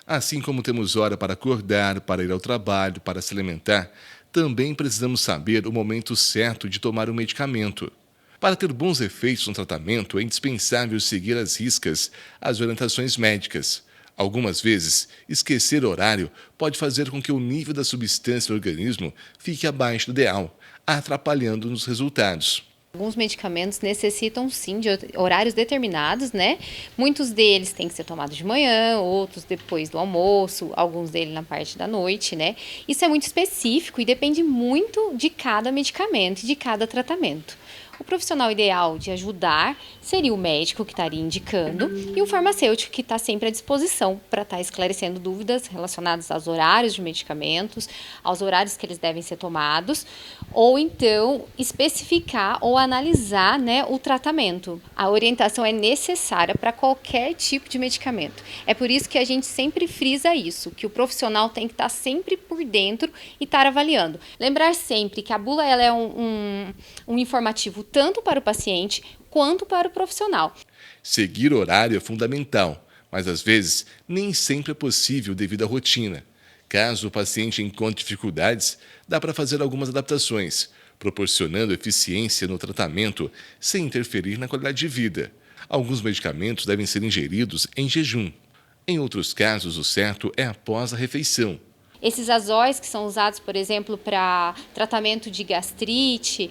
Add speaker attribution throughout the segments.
Speaker 1: Assim como temos hora para acordar, para ir ao trabalho, para se alimentar, também precisamos saber o momento certo de tomar o medicamento. Para ter bons efeitos no tratamento, é indispensável seguir às riscas as orientações médicas. Algumas vezes, esquecer o horário pode fazer com que o nível da substância no organismo fique abaixo do ideal, atrapalhando nos resultados.
Speaker 2: Alguns medicamentos necessitam sim de horários determinados, né? Muitos deles têm que ser tomados de manhã, outros depois do almoço, alguns deles na parte da noite, né? Isso é muito específico e depende muito de cada medicamento e de cada tratamento. O profissional ideal de ajudar seria o médico que estaria indicando e o farmacêutico que está sempre à disposição para estar esclarecendo dúvidas relacionadas aos horários de medicamentos, aos horários que eles devem ser tomados, ou então especificar ou analisar, né, o tratamento. A orientação é necessária para qualquer tipo de medicamento. É por isso que a gente sempre frisa isso, que o profissional tem que estar sempre por dentro e estar avaliando. Lembrar sempre que a bula ela é um informativo tanto para o paciente quanto para o profissional.
Speaker 1: Seguir o horário é fundamental, mas às vezes nem sempre é possível devido à rotina. Caso o paciente encontre dificuldades, dá para fazer algumas adaptações, proporcionando eficiência no tratamento sem interferir na qualidade de vida. Alguns medicamentos devem ser ingeridos em jejum. Em outros casos, o certo é após a refeição.
Speaker 2: Esses azóis que são usados, por exemplo, para tratamento de gastrite,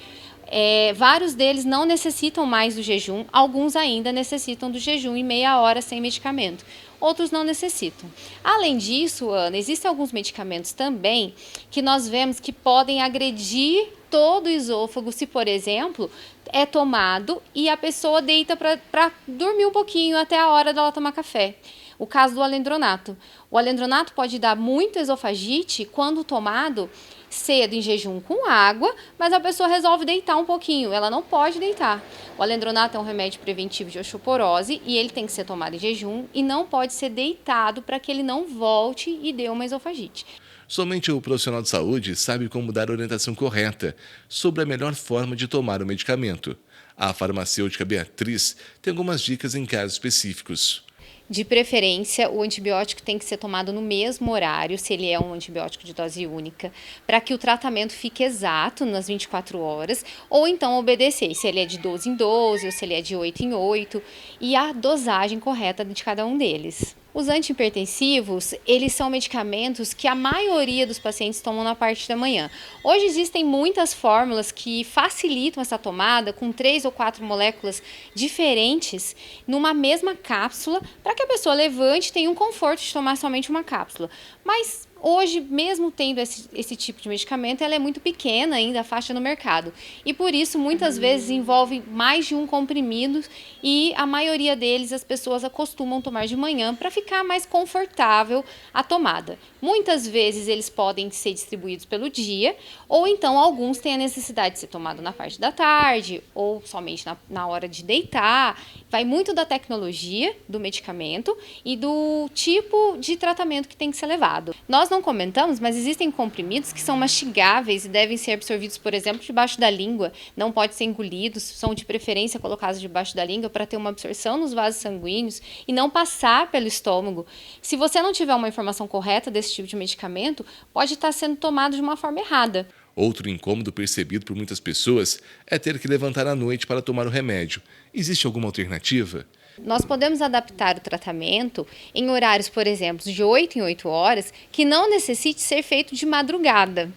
Speaker 2: vários deles não necessitam mais do jejum, alguns ainda necessitam do jejum em meia hora sem medicamento, outros não necessitam. Além disso, Ana, existem alguns medicamentos também que nós vemos que podem agredir todo o esôfago se, por exemplo, é tomado e a pessoa deita para dormir um pouquinho até a hora dela tomar café. O caso do alendronato. O alendronato pode dar muita esofagite quando tomado cedo em jejum com água, mas a pessoa resolve deitar um pouquinho, ela não pode deitar. O alendronato é um remédio preventivo de osteoporose e ele tem que ser tomado em jejum e não pode ser deitado para que ele não volte e dê uma esofagite.
Speaker 1: Somente o profissional de saúde sabe como dar a orientação correta sobre a melhor forma de tomar o medicamento. A farmacêutica Beatriz tem algumas dicas em casos específicos.
Speaker 2: De preferência, o antibiótico tem que ser tomado no mesmo horário, se ele é um antibiótico de dose única, para que o tratamento fique exato nas 24 horas, ou então obedecer, se ele é de 12 em 12, ou se ele é de 8 em 8, e a dosagem correta de cada um deles. Os antihipertensivos, eles são medicamentos que a maioria dos pacientes tomam na parte da manhã. Hoje existem muitas fórmulas que facilitam essa tomada com 3 ou 4 moléculas diferentes numa mesma cápsula para que a pessoa levante e tenha um conforto de tomar somente uma cápsula. Mas hoje, mesmo tendo esse tipo de medicamento, ela é muito pequena ainda, a faixa no mercado. E por isso, muitas vezes, envolve mais de um comprimido e a maioria deles as pessoas acostumam tomar de manhã para ficar mais confortável a tomada. Muitas vezes eles podem ser distribuídos pelo dia, ou então alguns têm a necessidade de ser tomado na parte da tarde, ou somente na hora de deitar. Vai muito da tecnologia do medicamento e do tipo de tratamento que tem que ser levado. Nós não comentamos, mas existem comprimidos que são mastigáveis e devem ser absorvidos, por exemplo, debaixo da língua. Não pode ser engolidos, são de preferência colocados debaixo da língua para ter uma absorção nos vasos sanguíneos e não passar pelo estômago. Se você não tiver uma informação correta desse tipo de medicamento, pode estar sendo tomado de uma forma errada.
Speaker 1: Outro incômodo percebido por muitas pessoas é ter que levantar à noite para tomar o remédio. Existe alguma alternativa?
Speaker 2: Nós podemos adaptar o tratamento em horários, por exemplo, de 8 em 8 horas, que não necessite ser feito de madrugada.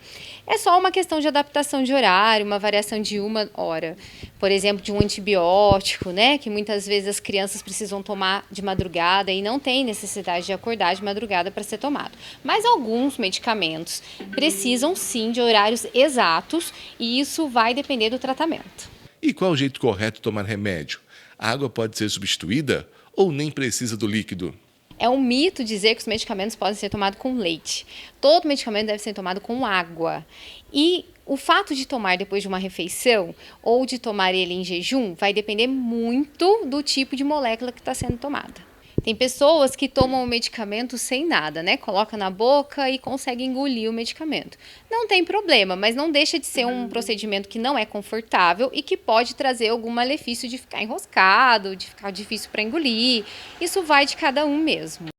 Speaker 2: É só uma questão de adaptação de horário, uma variação de 1 hora. Por exemplo, de um antibiótico, né, que muitas vezes as crianças precisam tomar de madrugada e não tem necessidade de acordar de madrugada para ser tomado. Mas alguns medicamentos precisam sim de horários exatos e isso vai depender do tratamento.
Speaker 1: E qual o jeito correto de tomar remédio? A água pode ser substituída ou nem precisa do líquido?
Speaker 2: É um mito dizer que os medicamentos podem ser tomados com leite. Todo medicamento deve ser tomado com água. E o fato de tomar depois de uma refeição ou de tomar ele em jejum vai depender muito do tipo de molécula que está sendo tomada. Tem pessoas que tomam o medicamento sem nada, né? Coloca na boca e consegue engolir o medicamento. Não tem problema, mas não deixa de ser um procedimento que não é confortável e que pode trazer algum malefício de ficar enroscado, de ficar difícil para engolir. Isso vai de cada um mesmo.